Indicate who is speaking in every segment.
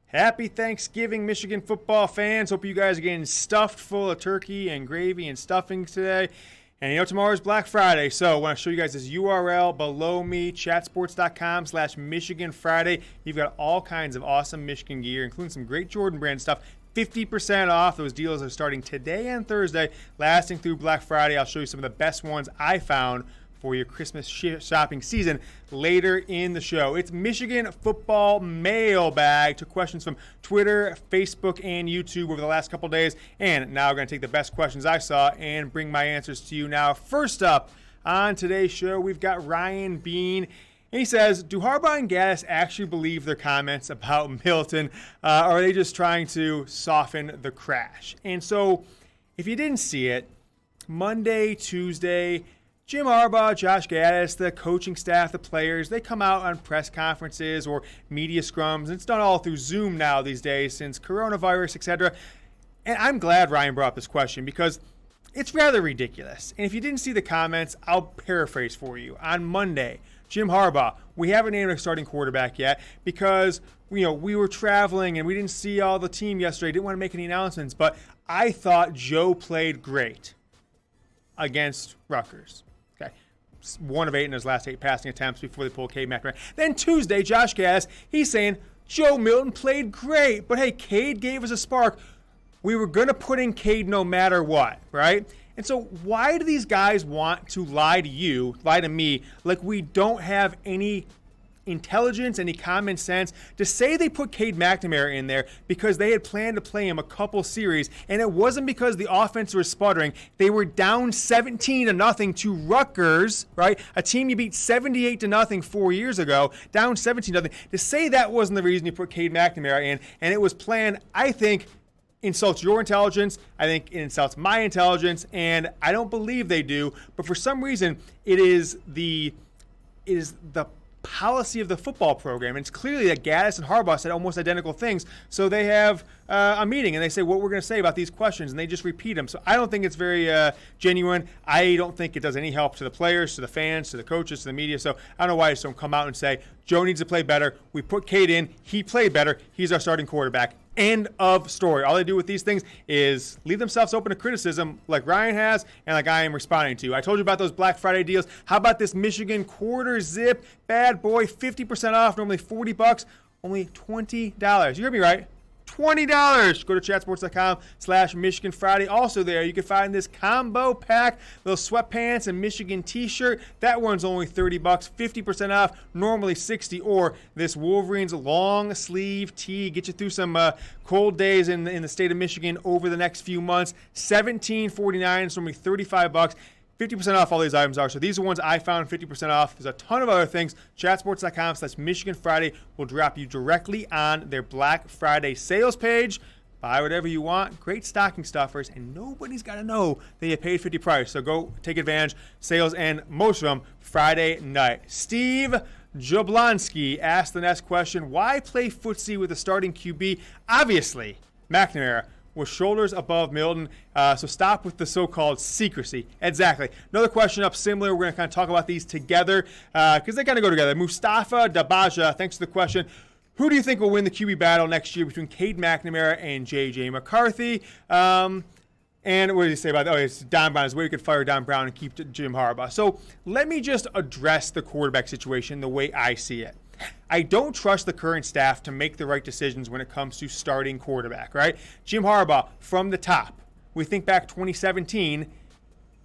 Speaker 1: Happy Thanksgiving, Michigan football fans. Hope you guys are getting stuffed full of turkey and gravy and stuffings today. And you know tomorrow's Black Friday, so I want to show you guys this URL below me, chatsports.com/Michigan Friday. You've got all kinds of awesome Michigan gear, including some great Jordan brand stuff. 50% off. Those deals are starting today and Thursday, lasting through Black Friday. I'll show you some of the best ones I found for your Christmas shopping season later in the show. It's Michigan football mailbag. Took questions from Twitter, Facebook, and YouTube over the last couple days. And now we're going to take the best questions I saw and bring my answers to you now. First up on today's show, we've got Ryan Bean. And he says, do Harbaugh and Gattis actually believe their comments about Milton? Or are they just trying to soften the crash? And so, if you didn't see it, Monday, Tuesday, Jim Harbaugh, Josh Gattis, the coaching staff, the players, they come out on press conferences or media scrums. And it's done all through Zoom now these days since coronavirus, etc. And I'm glad Ryan brought up this question because it's rather ridiculous. And if you didn't see the comments, I'll paraphrase for you. On Monday, Jim Harbaugh, we haven't named a starting quarterback yet because we were traveling and we didn't see all the team yesterday. Didn't want to make any announcements, but I thought Joe played great against Rutgers. 1 of 8 in his last 8 passing attempts before they pulled Cade McNamara. Then Tuesday, Josh Gattis, he's saying Joe Milton played great, but hey, Cade gave us a spark. We were going to put in Cade no matter what, right? And so why do these guys want to lie to you, lie to me, like we don't have any intelligence, any common sense to say they put Cade McNamara in there because they had planned to play him a couple series, and it wasn't because the offense was sputtering. They were down 17-0 to Rutgers, right? A team you beat 78-0 4 years ago, down 17-0. To say that wasn't the reason you put Cade McNamara in, and it was planned, I think, insults your intelligence. I think it insults my intelligence, and I don't believe they do. But for some reason, it is the policy of the football program. And it's clearly that Gattis and Harbaugh said almost identical things. So they have a meeting and they say what we're going to say about these questions, and they just repeat them. So I don't think it's very genuine. I don't think it does any help to the players, to the fans, to the coaches, to the media. So I don't know why I just don't come out and say Joe needs to play better. We put Cade in. He played better. He's our starting quarterback. End of story. All they do with these things is leave themselves open to criticism like Ryan has and like I am responding to. I told you about those Black Friday deals. How about this Michigan quarter zip bad boy, 50% off, normally $40, only $20. You heard me right. $20. Go to chatsports.com/Michigan Friday. Also there, you can find this combo pack, those sweatpants and Michigan t-shirt. That one's only $30, 50% off, normally $60. Or this Wolverines long sleeve tee, get you through some cold days in the state of Michigan over the next few months. $17.49, it's normally $35. 50% off all these items are. So these are ones I found 50% off. There's a ton of other things. Chatsports.com/Michigan Friday will drop you directly on their Black Friday sales page. Buy whatever you want. Great stocking stuffers, and nobody's got to know that you paid 50 price. So go take advantage. Sales end, most of them, Friday night. Steve Jablonski asked the next question, why play footsie with a starting QB? Obviously, McNamara with shoulders above Milton, so stop with the so-called secrecy. Exactly. Another question up similar. We're going to kind of talk about these together because they kind of go together. Mustafa Dabaja, thanks for the question. Who do you think will win the QB battle next year between Cade McNamara and JJ McCarthy? And what did he say about that? Oh, it's Don Brown. There's a way we could fire Don Brown and keep Jim Harbaugh. So let me just address the quarterback situation the way I see it. I don't trust the current staff to make the right decisions when it comes to starting quarterback, right? Jim Harbaugh, from the top. We think back 2017,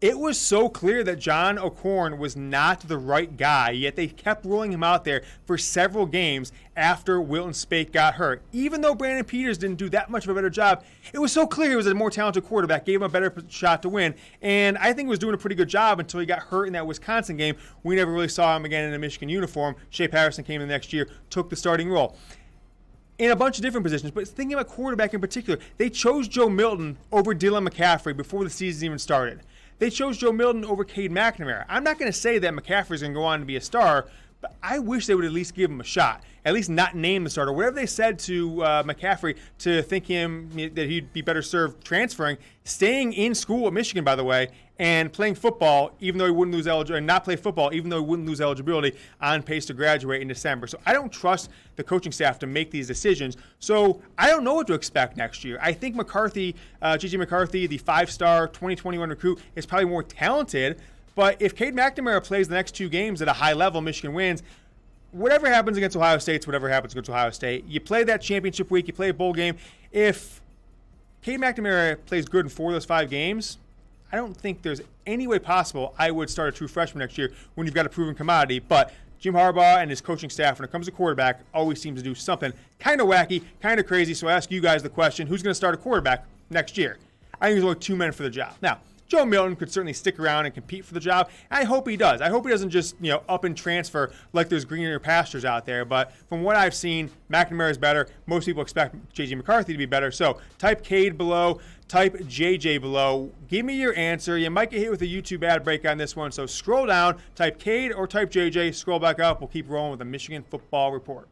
Speaker 1: it was so clear that John O'Korn was not the right guy, yet they kept rolling him out there for several games after Wilton Speight got hurt. Even though Brandon Peters didn't do that much of a better job, it was so clear he was a more talented quarterback, gave him a better shot to win, and I think he was doing a pretty good job until he got hurt in that Wisconsin game. We never really saw him again in a Michigan uniform. Shea Patterson came in the next year, took the starting role in a bunch of different positions, but thinking about quarterback in particular, they chose Joe Milton over Dylan McCaffrey before the season even started. They chose Joe Milton over Cade McNamara. I'm not going to say that McCaffrey's going to go on to be a star, but I wish they would at least give him a shot, at least not name the starter. Whatever they said to McCaffrey to think that he'd be better served transferring, staying in school at Michigan, by the way, and playing football, even though he wouldn't lose eligibility, and not play football, even though he wouldn't lose eligibility, on pace to graduate in December. So I don't trust the coaching staff to make these decisions. So I don't know what to expect next year. I think McCarthy, JJ McCarthy, the 5-star 2021 recruit, is probably more talented. But if Cade McNamara plays the next 2 games at a high level, Michigan wins. Whatever happens against Ohio State, whatever happens against Ohio State. You play that championship week, you play a bowl game. If Cade McNamara plays good in 4 of those 5 games, I don't think there's any way possible I would start a true freshman next year when you've got a proven commodity. But Jim Harbaugh and his coaching staff, when it comes to quarterback, always seems to do something kind of wacky, kind of crazy. So I ask you guys the question, who's going to start a quarterback next year? I think there's only 2 men for the job. Now, Joe Milton could certainly stick around and compete for the job. I hope he does. I hope he doesn't just, up and transfer like there's greener pastures out there. But from what I've seen, McNamara is better. Most people expect JJ McCarthy to be better. So type Cade below, type JJ below. Give me your answer. You might get hit with a YouTube ad break on this one. So scroll down, type Cade or type JJ. Scroll back up. We'll keep rolling with the Michigan Football Report.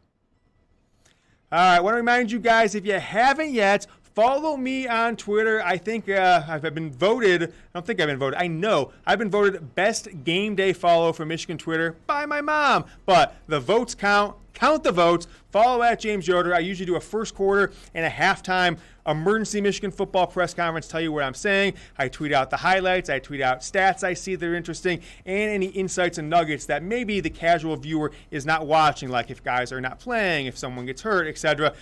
Speaker 1: All right, I want to remind you guys, if you haven't yet, follow me on Twitter. I think I've been voted. I don't think I've been voted. I know I've been voted best game day follow for Michigan Twitter by my mom. But the votes count. Count the votes. Follow at James Yoder. I usually do a first quarter and a halftime emergency Michigan football press conference, tell you what I'm saying. I tweet out the highlights. I tweet out stats I see that are interesting and any insights and nuggets that maybe the casual viewer is not watching, like if guys are not playing, if someone gets hurt, etc.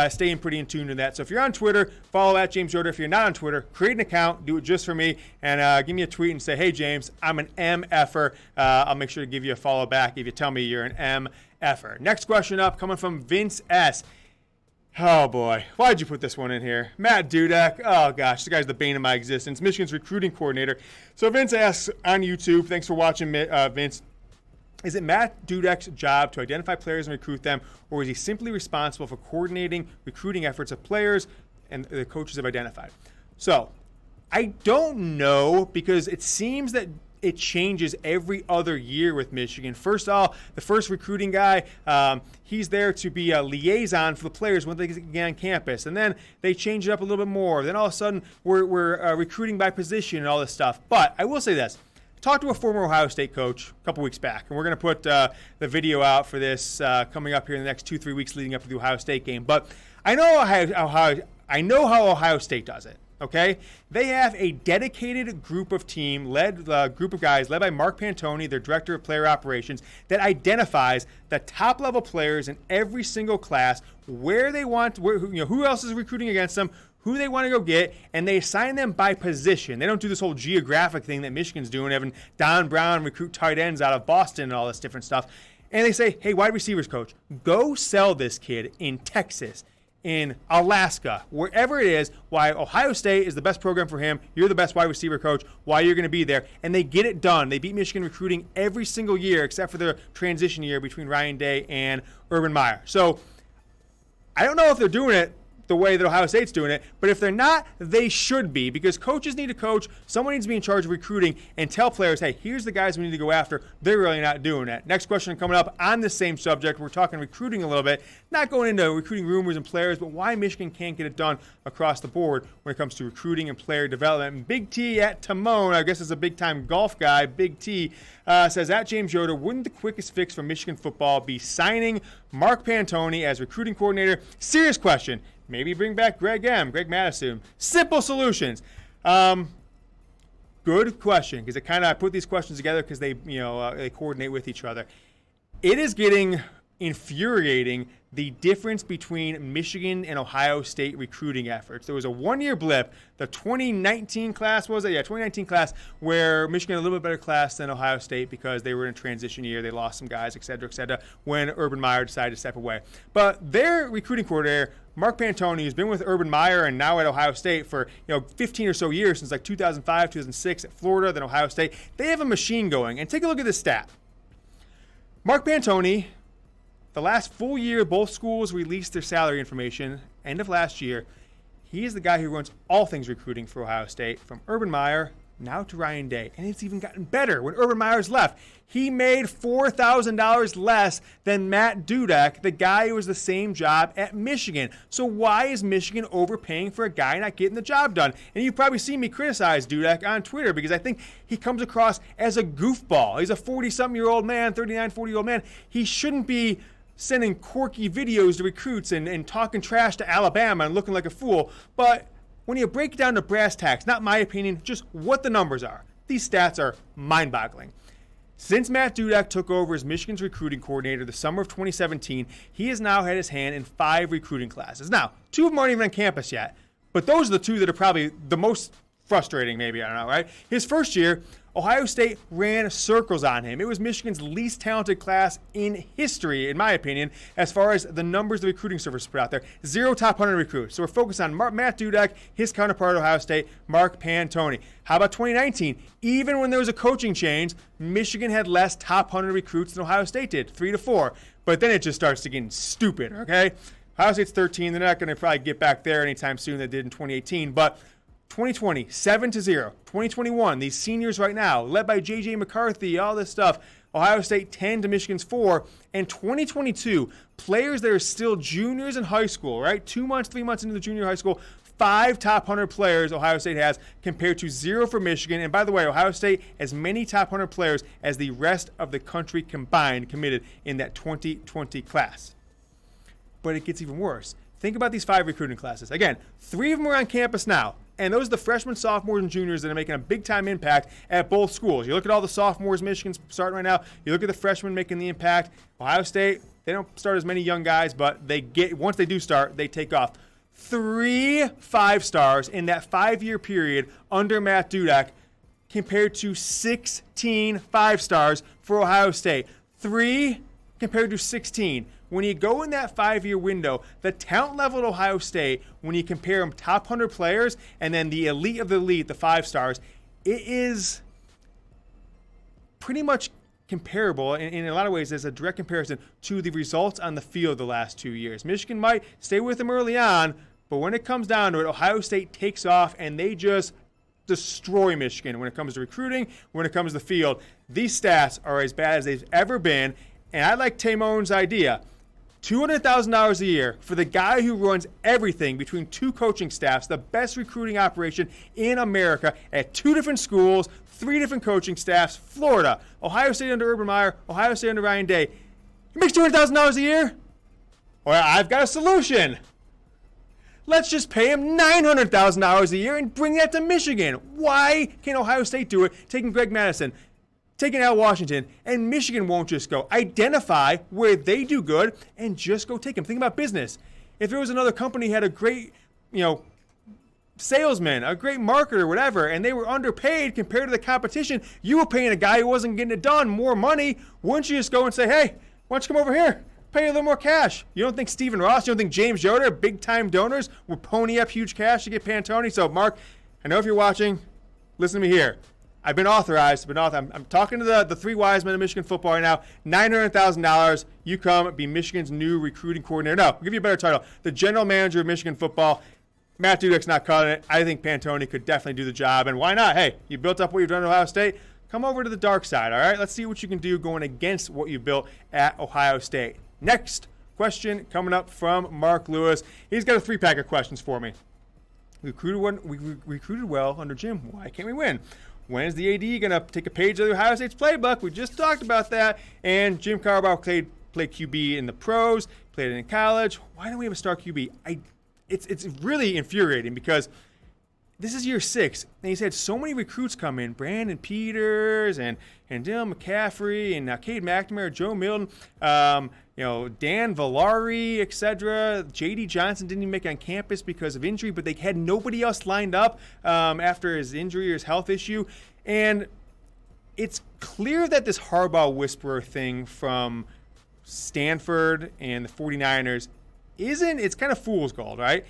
Speaker 1: Staying pretty in tune to that. So if you're on Twitter, follow at James Yoder. If you're not on Twitter, create an account, do it just for me, and give me a tweet and say, hey, James, I'm an MFer. I'll make sure to give you a follow back if you tell me you're an MFer. Next question up, coming from Vince S. Oh, boy. Why'd you put this one in here? Matt Dudek. Oh, gosh. This guy's the bane of my existence. Michigan's recruiting coordinator. So Vince asks on YouTube, thanks for watching, Vince, is it Matt Dudek's job to identify players and recruit them, or is he simply responsible for coordinating recruiting efforts of players and the coaches have identified? So I don't know, because it seems that it changes every other year with Michigan. First of all, the first recruiting guy, he's there to be a liaison for the players when they get on campus. And then they change it up a little bit more. Then all of a sudden, we're recruiting by position and all this stuff. But I will say this. I talked to a former Ohio State coach a couple weeks back, and we're going to put the video out for this coming up here in the next 2-3 weeks leading up to the Ohio State game. But I know how Ohio State does it. Okay, they have a dedicated group of guys led by Mark Pantoni, their director of player operations, that identifies the top level players in every single class, where they want, who else is recruiting against them, who they want to go get, and they assign them by position. They don't do this whole geographic thing that Michigan's doing, having Don Brown recruit tight ends out of Boston and all this different stuff. And they say, hey, wide receivers coach, go sell this kid in Texas, in Alaska, wherever it is, why Ohio State is the best program for him. You're the best wide receiver coach, why you're going to be there. And they get it done. They beat Michigan recruiting every single year except for the transition year between Ryan Day and Urban Meyer. So I don't know if they're doing it the way that Ohio State's doing it, but if they're not, they should be, because coaches need to coach. Someone needs to be in charge of recruiting and tell players, hey, here's the guys we need to go after. They're really not doing it. Next question coming up on the same subject. We're talking recruiting a little bit, not going into recruiting rumors and players, but why Michigan can't get it done across the board when it comes to recruiting and player development. And Big T at Timon, I guess is a big-time golf guy, Big T, says, at James Yoder, wouldn't the quickest fix for Michigan football be signing Mark Pantoni as recruiting coordinator? Serious question. Maybe bring back Greg Madison. Simple solutions. Good question, because I put these questions together because they coordinate with each other. It is getting infuriating, the difference between Michigan and Ohio State recruiting efforts. There was a one-year blip, the 2019 class, was it? Yeah, 2019 class, where Michigan had a little bit better class than Ohio State because they were in a transition year. They lost some guys, et cetera, when Urban Meyer decided to step away. But their recruiting coordinator, Mark Pantoni, who's been with Urban Meyer and now at Ohio State for 15 or so years, since like 2005, 2006 at Florida, then Ohio State, they have a machine going. And take a look at this stat. Mark Pantoni, the last full year both schools released their salary information, end of last year. He is the guy who runs all things recruiting for Ohio State, from Urban Meyer now to Ryan Day. And it's even gotten better. When Urban Meyer's left, he made $4,000 less than Matt Dudek, the guy who was the same job at Michigan. So why is Michigan overpaying for a guy not getting the job done? And you've probably seen me criticize Dudek on Twitter because I think he comes across as a goofball. He's a 40-something-year-old man, 39, 40-year-old man. He shouldn't be sending quirky videos to recruits and talking trash to Alabama and looking like a fool. But when you break it down to brass tacks, not my opinion, just what the numbers are, these stats are mind-boggling. Since Matt Dudek took over as Michigan's recruiting coordinator the summer of 2017, he has now had his hand in 5 recruiting classes. Now, 2 of them aren't even on campus yet, but those are the 2 that are probably the most frustrating, maybe, I don't know, right? His first year, Ohio State ran circles on him. It was Michigan's least talented class in history, in my opinion, as far as the numbers the recruiting service put out there. 0 top 100 recruits. So we're focused on Matt Dudek, his counterpart at Ohio State, Mark Pantoni. How about 2019? Even when there was a coaching change, Michigan had less top 100 recruits than Ohio State did, 3 to 4. But then it just starts to get stupid, okay? Ohio State's 13. They're not going to probably get back there anytime soon. They did in 2018, but 2020, 7-0. 2021, these seniors right now, led by JJ McCarthy, all this stuff. Ohio State 10 to Michigan's 4. And 2022, players that are still juniors in high school, right? 2 months, 3 months into the junior high school, 5 top 100 players Ohio State has compared to 0 for Michigan. And by the way, Ohio State has many top 100 players as the rest of the country combined committed in that 2020 class. But it gets even worse. Think about these 5 recruiting classes. Again, 3 of them are on campus now. And those are the freshmen, sophomores, and juniors that are making a big-time impact at both schools. You look at all the sophomores Michigan's starting right now. You look at the freshmen making the impact. Ohio State, they don't start as many young guys, but they get once they do start, they take off. 3 5-stars in that 5-year period under Matt Dudek compared to 16 5-stars for Ohio State. 3 compared to 16. When you go in that 5-year window, the talent level at Ohio State, when you compare them top 100 players and then the elite of the elite, the 5-stars, it is pretty much comparable in a lot of ways as a direct comparison to the results on the field the last 2 years. Michigan might stay with them early on, but when it comes down to it, Ohio State takes off and they just destroy Michigan when it comes to recruiting, when it comes to the field. These stats are as bad as they've ever been, and I like Tamon's idea. $200,000 a year for the guy who runs everything between 2 coaching staffs, the best recruiting operation in America at 2 different schools, 3 different coaching staffs, Florida, Ohio State under Urban Meyer, Ohio State under Ryan Day. He makes $200,000 a year? Well, I've got a solution. Let's just pay him $900,000 a year and bring that to Michigan. Why can't Ohio State do it, taking Greg Madison, taking out Washington, and Michigan won't just go? Identify where they do good and just go take them. Think about business. If there was another company had a great, salesman, a great marketer, whatever, and they were underpaid compared to the competition, you were paying a guy who wasn't getting it done more money. Wouldn't you just go and say, hey, why don't you come over here? Pay you a little more cash. You don't think Stephen Ross, you don't think James Yoder, big-time donors, will pony up huge cash to get Pantoni? So, Mark, I know if you're watching, listen to me here. I've been authorized. I'm talking to the 3 wise men of Michigan football right now. $900,000. You come be Michigan's new recruiting coordinator. No, I'll give you a better title. The general manager of Michigan football. Matt Dudek's not cutting it. I think Pantoni could definitely do the job. And why not? Hey, you built up what you've done at Ohio State. Come over to the dark side, all right? Let's see what you can do going against what you built at Ohio State. Next question coming up from Mark Lewis. He's got a 3-pack of questions for me. We recruited well under Jim. Why can't we win? When is the AD going to take a page of the Ohio State's playbook? We just talked about that. And Jim Harbaugh played QB in the pros, played it in college. Why don't we have a star QB? It's really infuriating because this is year 6, and he's had so many recruits come in, Brandon Peters and Dylan McCaffrey and Cade McNamara, Joe Milton, Dan Villari, etc. J.D. Johnson didn't even make it on campus because of injury, but they had nobody else lined up after his injury or his health issue. And it's clear that this Harbaugh whisperer thing from Stanford and the 49ers it's kind of fool's gold, right?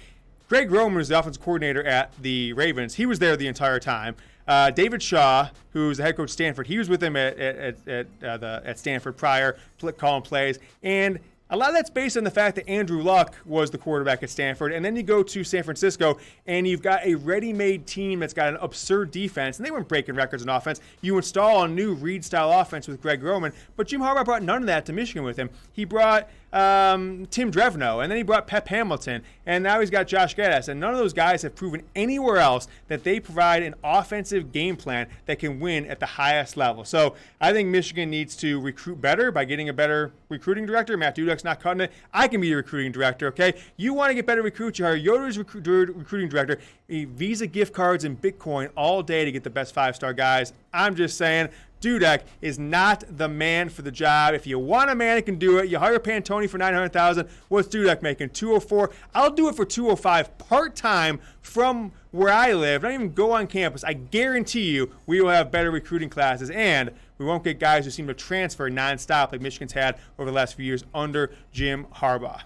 Speaker 1: Greg Roman was the offensive coordinator at the Ravens. He was there the entire time. David Shaw, who's the head coach at Stanford, he was with him at Stanford prior, calling plays. And A lot of that's based on the fact that Andrew Luck was the quarterback at Stanford, and then you go to San Francisco, and you've got a ready-made team that's got an absurd defense, and they weren't breaking records in offense. You install a new Reed-style offense with Greg Roman, but Jim Harbaugh brought none of that to Michigan with him. He brought Tim Drevno, and then he brought Pep Hamilton, and now he's got Josh Gattis, and none of those guys have proven anywhere else that they provide an offensive game plan that can win at the highest level. So I think Michigan needs to recruit better by getting a better recruiting director. Matt Dudek's not cutting it. I can be the recruiting director, okay? You want to get better recruits, you hire Yoder's recruiting director, Visa gift cards and Bitcoin all day to get the best 5-star guys. I'm just saying, Dudek is not the man for the job. If you want a man that can do it, you hire Pantoni for $900,000. What's Dudek making? $204. I'll do it for $205 part-time from where I live. Don't even go on campus. I guarantee you we will have better recruiting classes, and we won't get guys who seem to transfer nonstop like Michigan's had over the last few years under Jim Harbaugh.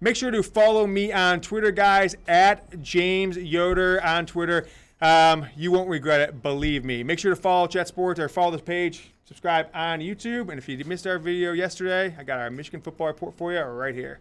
Speaker 1: Make sure to follow me on Twitter, guys, at James Yoder on Twitter. You won't regret it, believe me. Make sure to follow Chat Sports or follow this page. Subscribe on YouTube. And if you missed our video yesterday, I got our Michigan football report for you right here.